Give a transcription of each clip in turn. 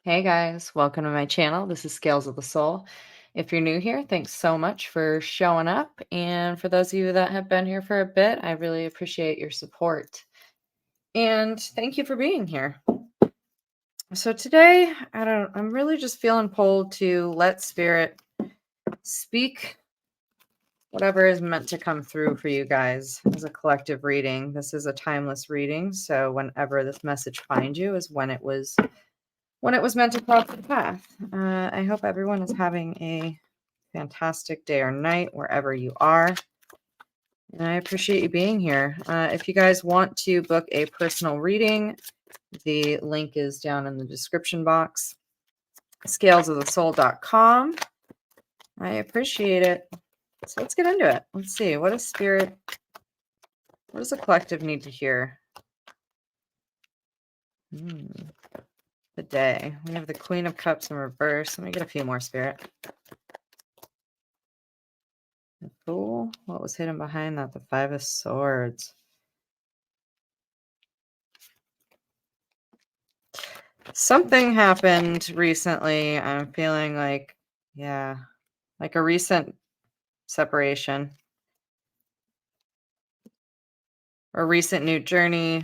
Hey guys, welcome to my channel. This is Scales of the Soul. If you're new here, thanks so much for showing up. And for those of you that have been here for a bit, I really appreciate your support. And thank you for being here. So today, I'm really just feeling pulled to let spirit speak whatever is meant to come through for you guys as a collective reading. This is a timeless reading, so whenever this message finds you is when it was meant to cross the path. I hope everyone is having a fantastic day or night wherever you are. And I appreciate you being here. If you guys want to book a personal reading, the link is down in the description box. Scalesofthesoul.com. I appreciate it. So let's get into it. Let's see. What does the collective need to hear? The day. We have the Queen of Cups in reverse. Let me get a few more, Spirit. The Fool. What was hidden behind that? The Five of Swords. Something happened recently. I'm feeling like, yeah, like a recent separation. A recent new journey.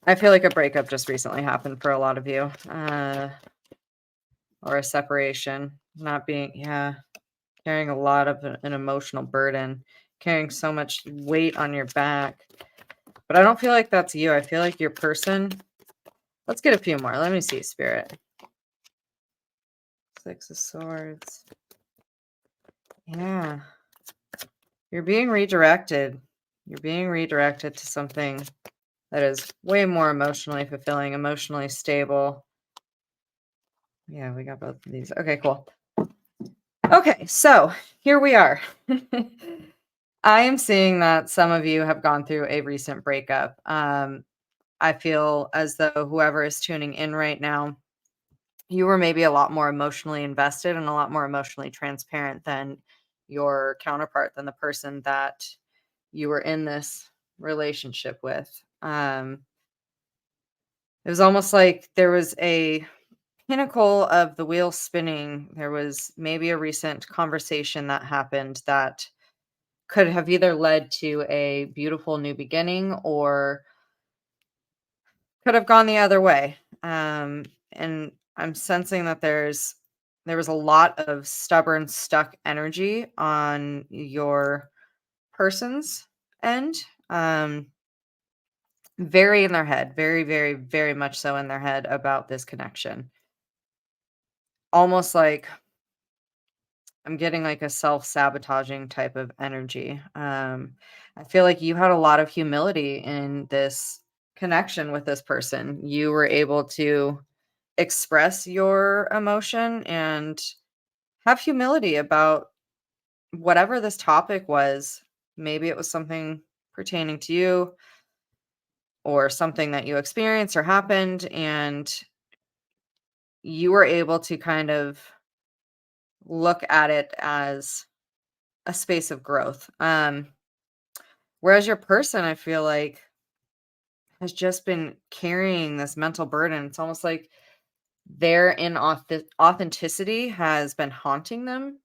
I feel like a breakup just recently happened for a lot of you. Or a separation. Not being, carrying a lot of an emotional burden. Carrying so much weight on your back. But I don't feel like that's you. I feel like your person. Let's get a few more. Let me see, Spirit. Six of Swords. Yeah. You're being redirected. You're being redirected to something that is way more emotionally fulfilling, emotionally stable. Yeah, we got both of these. Okay, cool. Okay, so here we are. I am seeing that some of you have gone through a recent breakup. I feel as though whoever is tuning in right now, you were maybe a lot more emotionally invested and a lot more emotionally transparent than your counterpart, than the person that you were in this relationship with. It was almost like there was a pinnacle of the wheel spinning. There was maybe a recent conversation that happened that could have either led to a beautiful new beginning or could have gone the other way. And I'm sensing that there was a lot of stubborn, stuck energy on your person's end. Very in their head, very, very, very much so in their head about this connection. Almost like I'm getting like a self-sabotaging type of energy. I feel like you had a lot of humility in this connection with this person. You were able to express your emotion and have humility about whatever this topic was. Maybe it was something pertaining to you or something that you experienced or happened, and you were able to kind of look at it as a space of growth. Whereas your person, I feel like, has just been carrying this mental burden. It's almost like their authenticity has been haunting them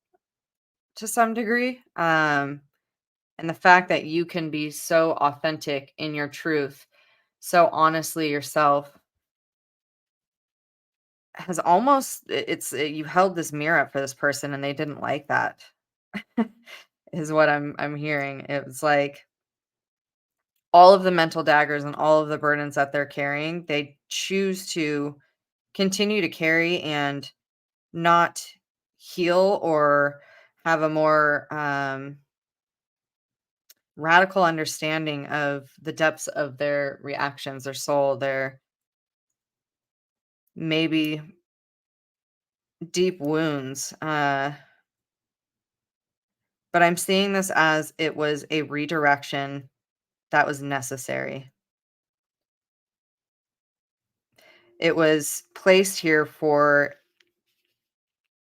to some degree. And the fact that you can be so authentic in your truth, so honestly yourself, has almost you held this mirror up for this person and they didn't like that. Is what I'm hearing. It was like all of the mental daggers and all of the burdens that they're carrying, they choose to continue to carry and not heal or have a more radical understanding of the depths of their reactions, their soul, their maybe deep wounds. But I'm seeing this as it was a redirection that was necessary. It was placed here for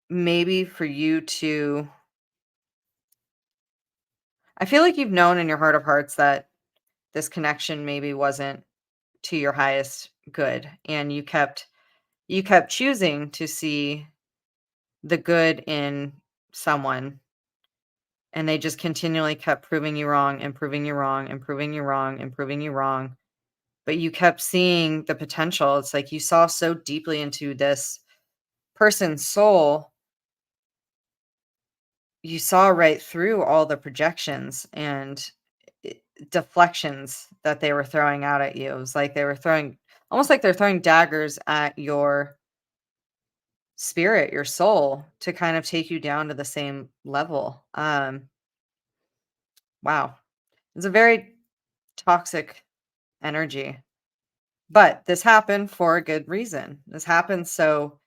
maybe for you to I feel like you've known in your heart of hearts that this connection maybe wasn't to your highest good, and you kept choosing to see the good in someone, and they just continually kept proving you wrong and proving you wrong and proving you wrong and proving you wrong. But you kept seeing the potential. It's like you saw so deeply into this person's soul. You saw right through all the projections and deflections that they were throwing out at you. It was like they were throwing, almost like they're throwing daggers at your spirit, your soul, to kind of take you down to the same level. Wow. It's a very toxic energy. But this happened for a good reason. This happened so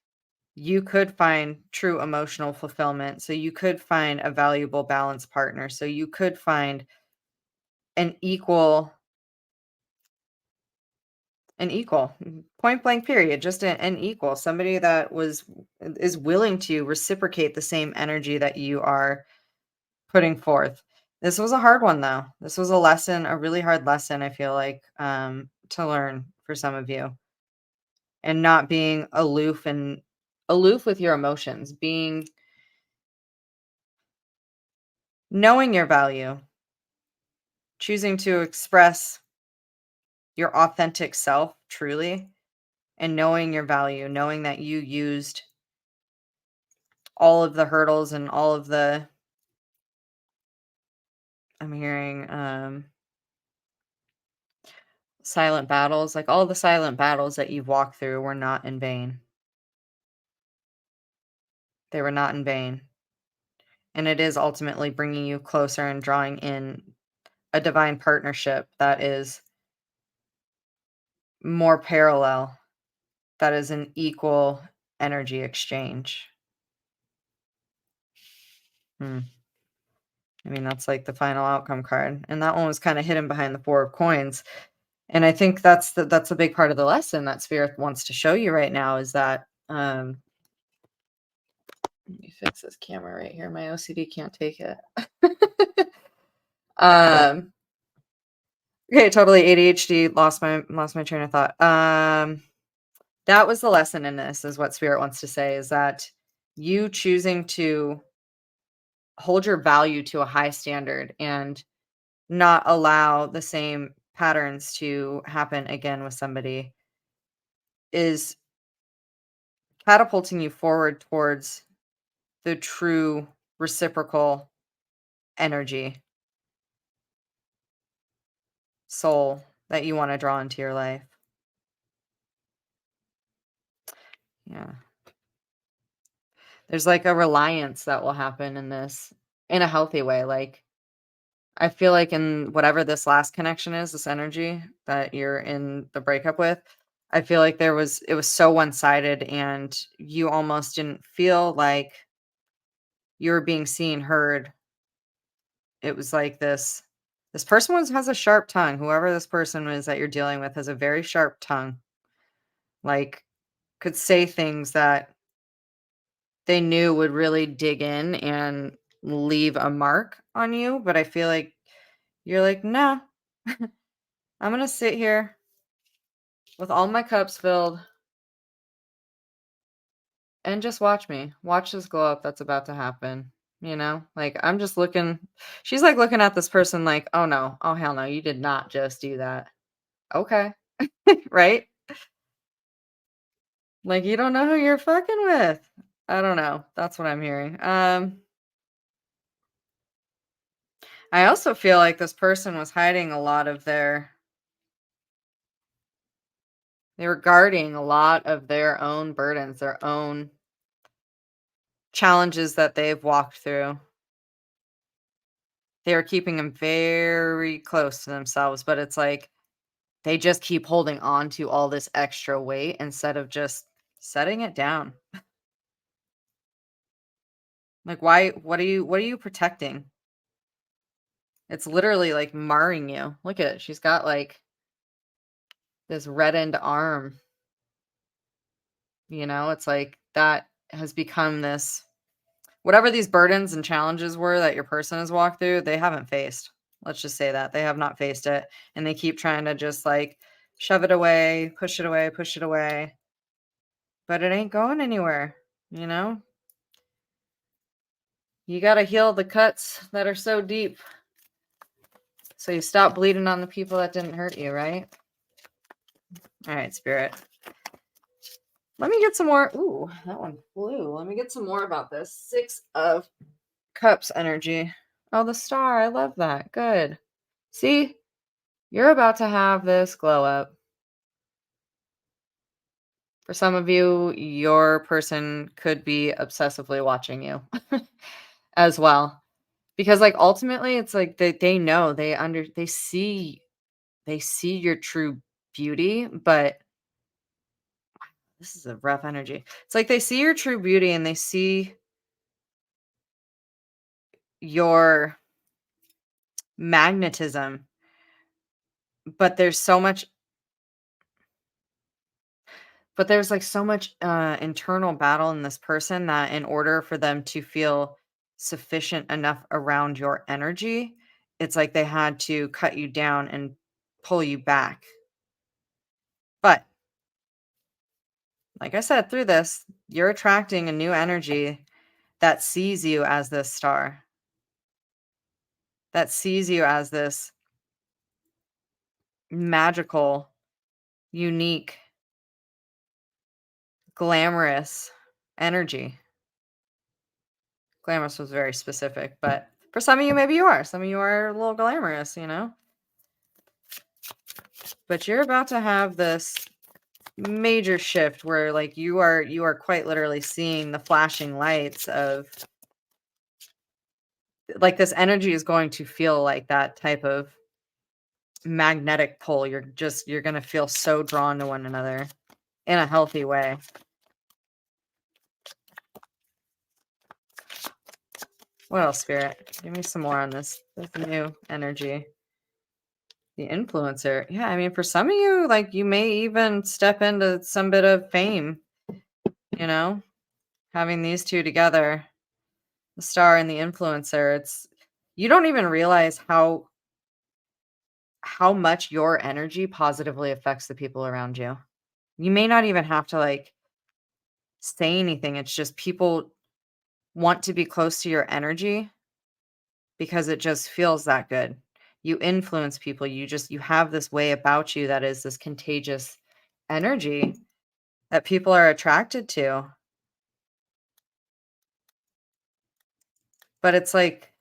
you could find true emotional fulfillment, so you could find a valuable balanced partner, so you could find an equal point blank period, just an equal, somebody that is willing to reciprocate the same energy that you are putting forth. This was a hard one though. This was a lesson, a really hard lesson, I feel like, to learn for some of you. And not being aloof with your emotions, being knowing your value, choosing to express your authentic self truly, and knowing your value, knowing that you used all of the hurdles and all of the I'm hearing silent battles, like all the silent battles that you've walked through were not in vain. They were not in vain. And it is ultimately bringing you closer and drawing in a divine partnership that is more parallel, that is an equal energy exchange. Hmm. I mean, that's like the final outcome card. And that one was kind of hidden behind the Four of Coins. And I think that's a big part of the lesson that Spirit wants to show you right now is that let me fix this camera right here. My OCD can't take it. um okay, totally ADHD, lost my train of thought. That was the lesson in this, is what Spirit wants to say, is that you choosing to hold your value to a high standard and not allow the same patterns to happen again with somebody is catapulting you forward towards the true reciprocal energy, soul that you want to draw into your life. Yeah. There's like a reliance that will happen in this in a healthy way. Like, I feel like in whatever this last connection is, this energy that you're in the breakup with, I feel like it was so one-sided and you almost didn't feel like you were being seen, heard. It was like this person has a sharp tongue. Whoever this person is that you're dealing with has a very sharp tongue. Like, could say things that they knew would really dig in and leave a mark on you, but I feel like you're like, "No, I'm gonna sit here with all my cups filled and just watch me. Watch this glow up that's about to happen." You know? Like, I'm just looking she's, like, looking at this person like, "Oh, no. Oh, hell no. You did not just do that." Okay. Right? Like, you don't know who you're fucking with. I don't know. That's what I'm hearing. I also feel like this person was hiding a lot of they were guarding a lot of their own burdens, their own challenges that they've walked through. They were keeping them very close to themselves, but it's like they just keep holding on to all this extra weight instead of just setting it down. Like, why what are you protecting? It's literally like marring you. Look at it. She's got like this reddened arm, you know? It's like that has become this whatever these burdens and challenges were that your person has walked through, they haven't faced. Let's just say that. They have not faced it, and they keep trying to just, like, shove it away, push it away, push it away. But it ain't going anywhere, you know? You got to heal the cuts that are so deep so you stop bleeding on the people that didn't hurt you, right? All right, Spirit. Let me get some more. Ooh, that one flew. Let me get some more about this. 6 of Cups energy. Oh, the star. I love that. Good. See, you're about to have this glow up. For some of you, your person could be obsessively watching you as well. Because like ultimately it's like they know, they see your true beauty, but this is a rough energy. It's like they see your true beauty and they see your magnetism, but there's like so much internal battle in this person that in order for them to feel sufficient enough around your energy, it's like they had to cut you down and pull you back. But like I said, through this, you're attracting a new energy that sees you as this star, that sees you as this magical, unique, glamorous energy. Glamorous was very specific, but for some of you, maybe you are. Some of you are a little glamorous, you know? But you're about to have this major shift where like you are quite literally seeing the flashing lights of like this energy is going to feel like that type of magnetic pull. You're going to feel so drawn to one another in a healthy way. What else, Spirit? Give me some more on this new energy. The influencer. Yeah, I mean, for some of you, like you may even step into some bit of fame, you know, having these two together, the star and the influencer. It's you don't even realize how much your energy positively affects the people around you. You may not even have to like say anything. It's just people want to be close to your energy because it just feels that good. You influence people. You have this way about you that is this contagious energy that people are attracted to. But it's like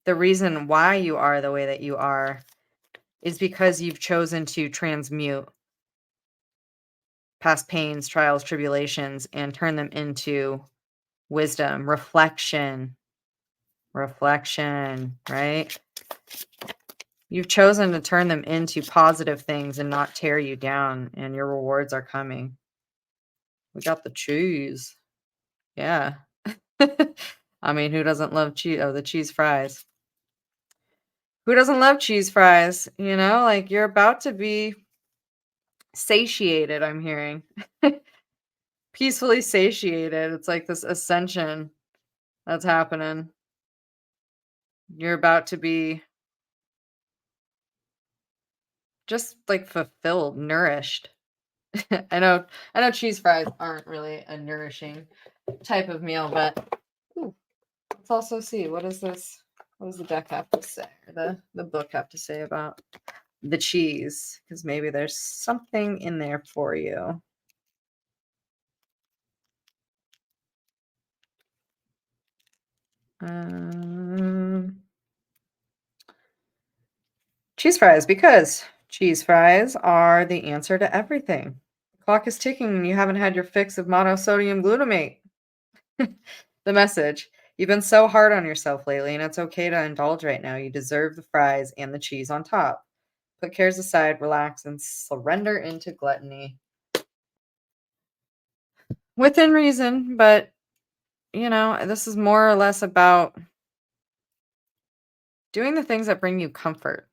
the reason why you are the way that you are is because you've chosen to transmute past pains, trials, tribulations, and turn them into wisdom, reflection, right? You've chosen to turn them into positive things and not tear you down, and your rewards are coming. We got the cheese. Yeah. I mean, who doesn't love cheese? Oh, the cheese fries. Who doesn't love cheese fries? You know, like you're about to be satiated, I'm hearing. Peacefully satiated. It's like this ascension that's happening. You're about to be just like fulfilled, nourished. I know cheese fries aren't really a nourishing type of meal, but ooh, let's also see what is this? What does the deck have to say? Or the book have to say about the cheese? Because maybe there's something in there for you. Cheese fries, because cheese fries are the answer to everything. The clock is ticking and you haven't had your fix of monosodium glutamate. The message. You've been so hard on yourself lately, and it's okay to indulge right now. You deserve the fries and the cheese on top. Put cares aside, relax, and surrender into gluttony. Within reason, but, this is more or less about doing the things that bring you comfort.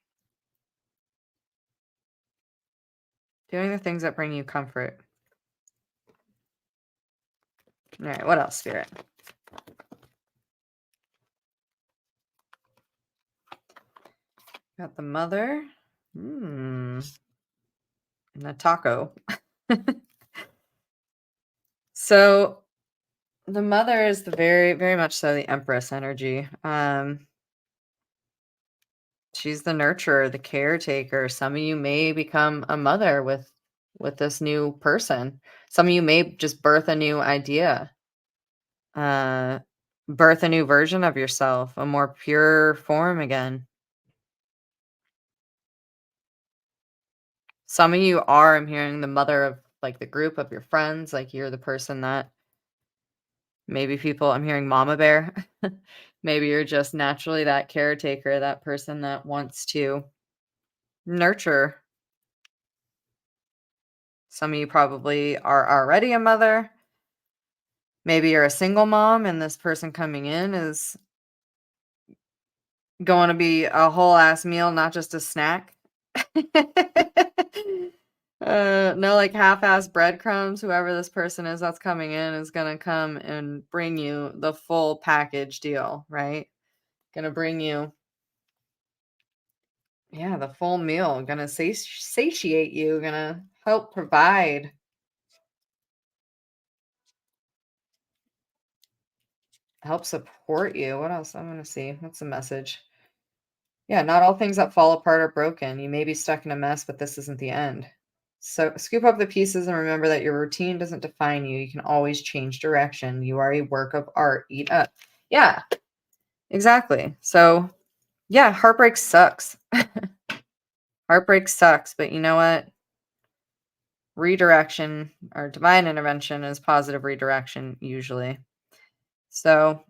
Doing the things that bring you comfort. All right, what else, Spirit? Got the mother. and a taco. So the mother is the very, very much so the Empress energy. She's the nurturer, the caretaker. Some of you may become a mother with this new person. Some of you may just birth a new idea, uh, birth a new version of yourself, a more pure form again. Some of you are, I'm hearing, the mother of like the group of your friends. Like you're the person that maybe people, I'm hearing mama bear. Maybe you're just naturally that caretaker, that person that wants to nurture. Some of you probably are already a mother. Maybe you're a single mom and this person coming in is going to be a whole ass meal, not just a snack. No, like half-ass breadcrumbs. Whoever this person is that's coming in is gonna come and bring you the full package deal, right? Gonna bring you, yeah, the full meal. Gonna satiate you. Gonna help provide, help support you. What else? I'm gonna see. What's the message? Yeah, not all things that fall apart are broken. You may be stuck in a mess, but this isn't the end. So scoop up the pieces and remember that your routine doesn't define you. You can always change direction. You are a work of art. Eat up. Yeah, exactly. So, yeah, heartbreak sucks. Heartbreak sucks, but you know what? Redirection or divine intervention is positive redirection usually. So,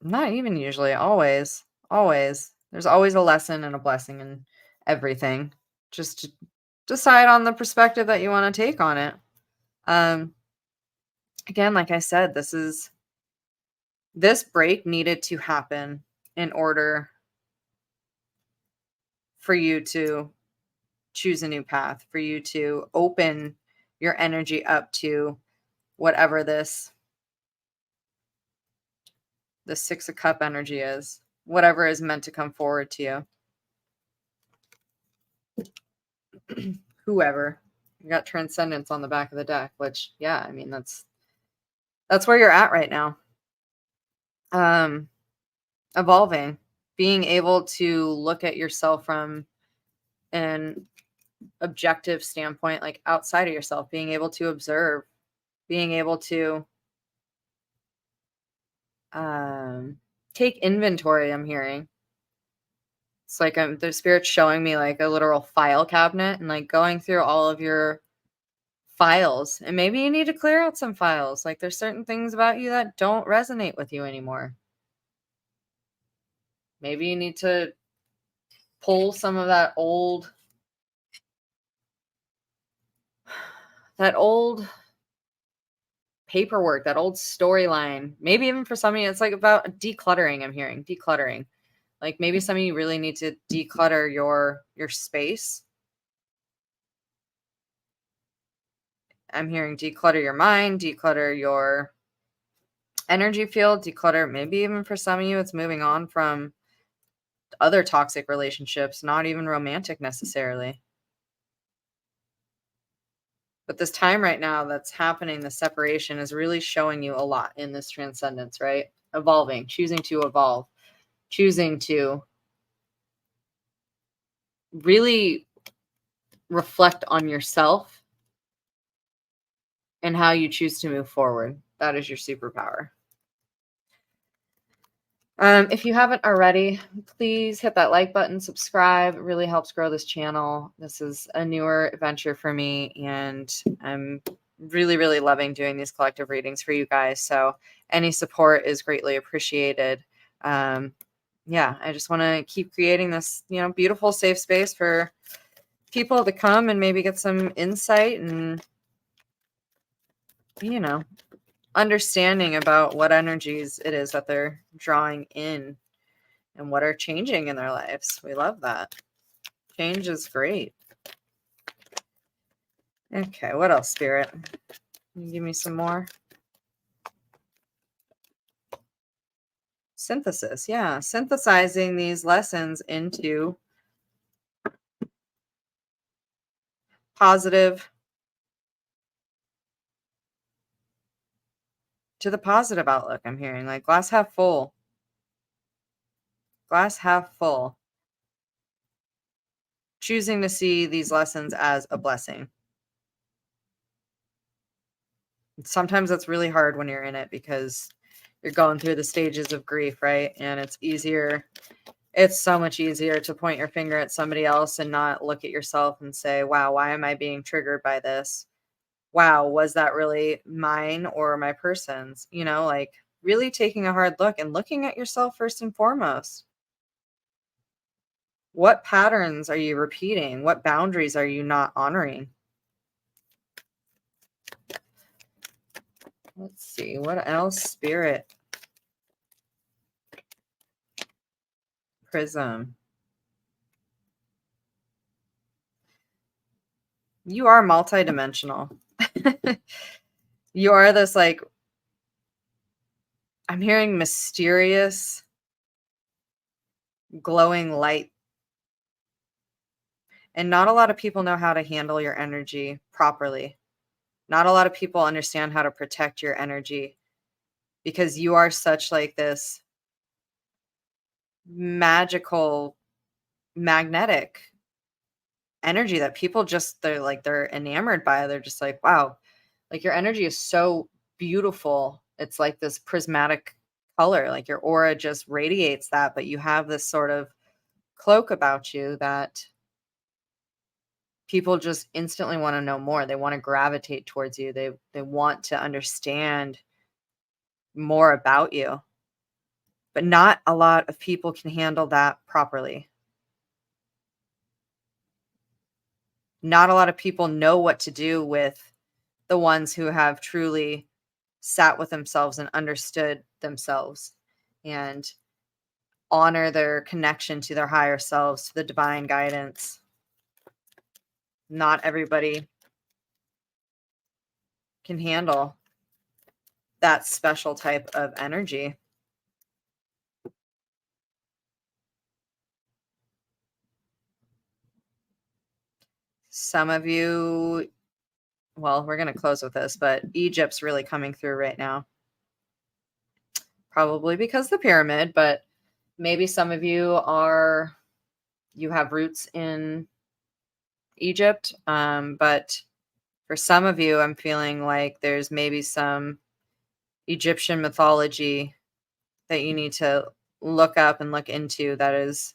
not even usually, always. Always. There's always a lesson and a blessing in everything. Just decide on the perspective that you want to take on it. Um, Again, like I said, this break needed to happen in order for you to choose a new path, for you to open your energy up to whatever the 6 of Cup energy is, whatever is meant to come forward to you. Whoever. You got Transcendence on the back of the deck, which, yeah, I mean, that's where you're at right now. Evolving, being able to look at yourself from an objective standpoint, like outside of yourself, being able to observe, being able to take inventory. I'm hearing it's like the spirit's showing me like a literal file cabinet and like going through all of your files, and maybe you need to clear out some files. Like there's certain things about you that don't resonate with you anymore. Maybe you need to pull some of that old paperwork, that old storyline. Maybe even for some of you, it's like about decluttering. I'm hearing decluttering. Like maybe some of you really need to declutter your space. I'm hearing declutter your mind, declutter your energy field, declutter. Maybe even for some of you, it's moving on from other toxic relationships, not even romantic necessarily. But this time right now that's happening, the separation is really showing you a lot in this transcendence, right? Evolving, choosing to evolve, choosing to really reflect on yourself and how you choose to move forward. That is your superpower. If you haven't already, please hit that like button, subscribe. It really helps grow this channel. This is a newer adventure for me, and I'm really, really loving doing these collective readings for you guys. So any support is greatly appreciated. Yeah, I just want to keep creating this, beautiful safe space for people to come and maybe get some insight and, understanding about what energies it is that they're drawing in and what are changing in their lives. We love that. Change is great. Okay, what else, Spirit? Can you give me some more? Synthesis, yeah. Synthesizing these lessons into positive, to the positive outlook. I'm hearing like glass half full, glass half full, choosing to see these lessons as a blessing. Sometimes that's really hard when you're in it because you're going through the stages of grief, right? And it's so much easier to point your finger at somebody else and not look at yourself and say, wow, why am I being triggered by this? Wow, was that really mine or my person's? Like really taking a hard look and looking at yourself first and foremost. What patterns are you repeating? What boundaries are you not honoring? Let's see, what else? Spirit. Prism. You are multidimensional. You are this like, I'm hearing mysterious, glowing light. And not a lot of people know how to handle your energy properly. Not a lot of people understand how to protect your energy because you are such like this magical, magnetic energy that people just, they're enamored by. They're just like, wow, like your energy is so beautiful. It's like this prismatic color, like your aura just radiates that, but you have this sort of cloak about you that people just instantly want to know more. They want to gravitate towards you. They want to understand more about you. But not a lot of people can handle that properly. Not a lot of people know what to do with the ones who have truly sat with themselves and understood themselves and honor their connection to their higher selves, to the divine guidance. Not everybody can handle that special type of energy. Some of you, well, we're going to close with this, but Egypt's really coming through right now. Probably because the pyramid, but maybe some of you have roots in Egypt. But for some of you, I'm feeling like there's maybe some Egyptian mythology that you need to look up and look into that is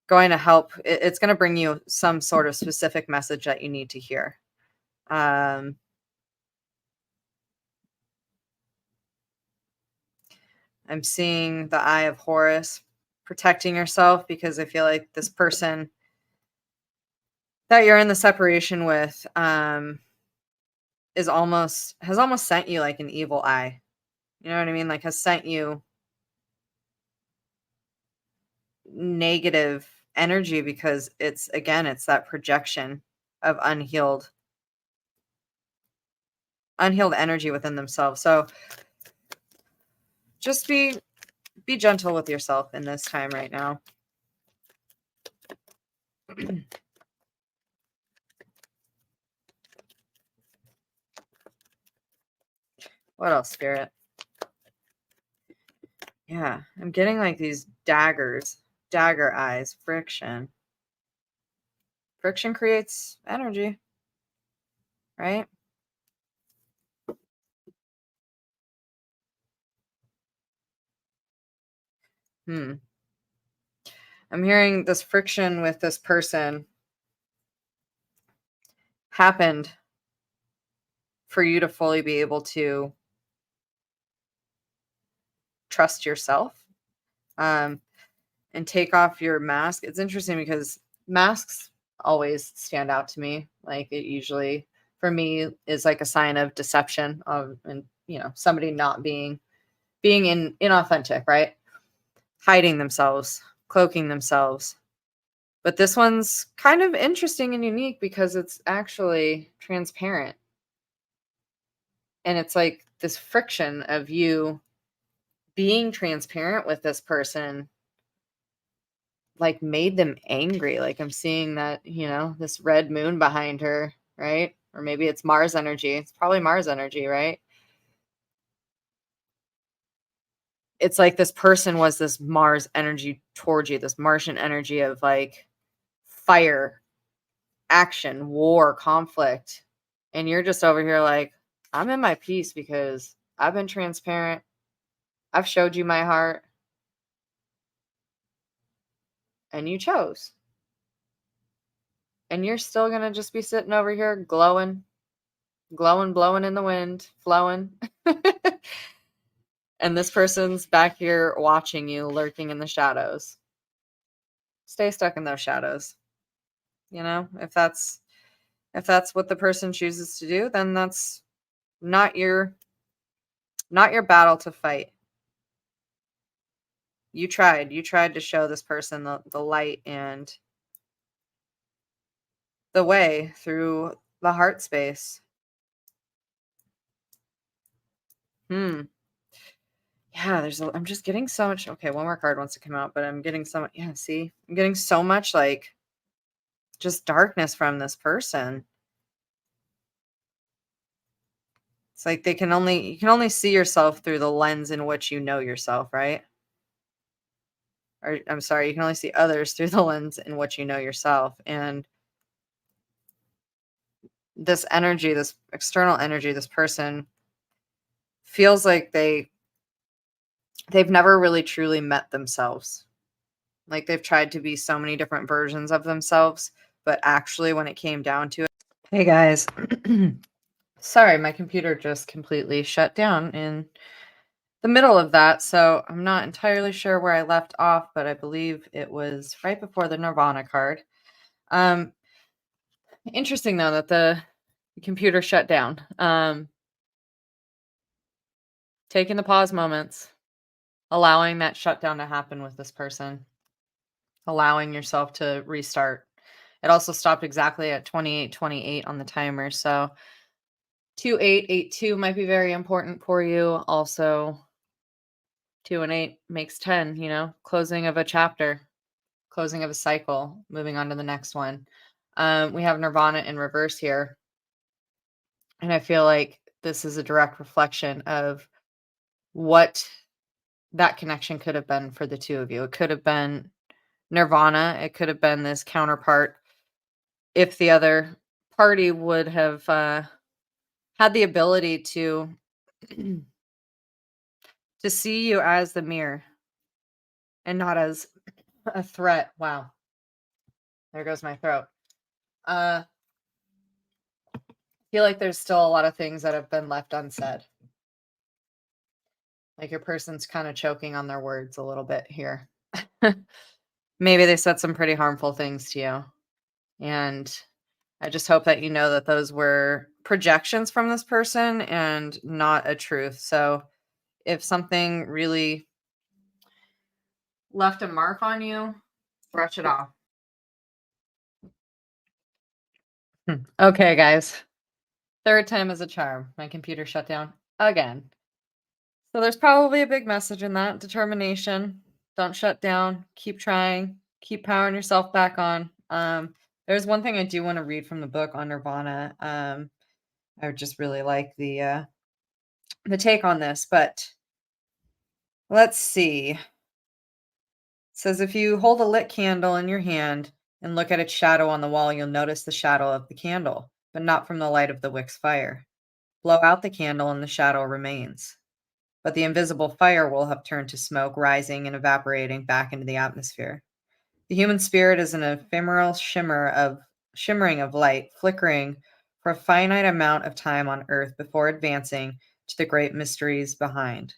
going to help. It's going to bring you some sort of specific message that you need to hear. I'm seeing the Eye of Horus, protecting yourself, because I feel like this person that you're in the separation with has almost sent you like an evil eye. You know what I mean? Like has sent you negative energy because it's that projection of unhealed energy within themselves. So just be gentle with yourself in this time right now. What else, Spirit? Yeah, I'm getting like these dagger eyes, friction. Friction creates energy, right? I'm hearing this friction with this person happened for you to fully be able to trust yourself and take off your mask. It's interesting because masks always stand out to me. Like it usually, for me, is like a sign of deception and somebody not being inauthentic, right? Hiding themselves, cloaking themselves. But this one's kind of interesting and unique because it's actually transparent. And it's like this friction of you being transparent with this person like made them angry. Like I'm seeing that, you know, this red moon behind her, right? Or maybe it's Mars energy. It's probably Mars energy, right? It's like this person was this Mars energy towards you, this Martian energy of like fire, action, war, conflict. And you're just over here like, I'm in my peace because I've been transparent. I've showed you my heart and you chose. And you're still going to just be sitting over here glowing, blowing in the wind, flowing. And this person's back here watching you, lurking in the shadows. Stay stuck in those shadows. You know, if that's what the person chooses to do, then that's not your battle to fight. You tried to show this person the light and the way through the heart space. Yeah, I'm just getting so much. Okay, one more card wants to come out, but I'm getting so much. Yeah, see, I'm getting so much like just darkness from this person. It's like you can only see yourself through the lens in which you know yourself, right? Or I'm sorry, you can only see others through the lens in which you know yourself. And this energy, this external energy, this person feels like they've never really truly met themselves. Like they've tried to be so many different versions of themselves, but actually when it came down to it. Hey guys. Sorry, my computer just completely shut down in the middle of that, so I'm not entirely sure where I left off, but I believe it was right before the Nirvana card. Interesting though that the computer shut down. Taking the pause moments, allowing that shutdown to happen with this person, allowing yourself to restart. It also stopped exactly at 28:28 on the timer, so 2882 might be very important for you. Also, 2 and 8 makes 10, you know, closing of a chapter, closing of a cycle, moving on to the next one. We have Nirvana in reverse here. And I feel like this is a direct reflection of what that connection could have been for the two of you. It could have been Nirvana. It could have been this counterpart if the other party would have had the ability to to see you as the mirror and not as a threat. Wow. There goes my throat. I feel like there's still a lot of things that have been left unsaid. Like your person's kind of choking on their words a little bit here. Maybe they said some pretty harmful things to you. And I just hope that you know that those were projections from this person and not a truth. So if something really left a mark on you, brush it off. Okay, guys. Third time is a charm. My computer shut down again. So there's probably a big message in that. Determination. Don't shut down. Keep trying. Keep powering yourself back on. There's one thing I do want to read from the book on Nirvana. I would just really like the take on this, but let's see. It says if you hold a lit candle in your hand and look at its shadow on the wall, you'll notice the shadow of the candle, but not from the light of the wick's fire. Blow out the candle and the shadow remains. But the invisible fire will have turned to smoke, rising and evaporating back into the atmosphere. The human spirit is an ephemeral shimmering of light, flickering for a finite amount of time on earth before advancing to the great mysteries behind.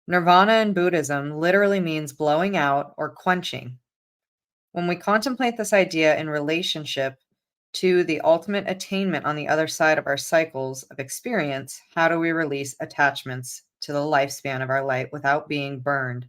Nirvana in Buddhism literally means blowing out or quenching. When we contemplate this idea in relationship to the ultimate attainment on the other side of our cycles of experience, how do we release attachments to the lifespan of our light without being burned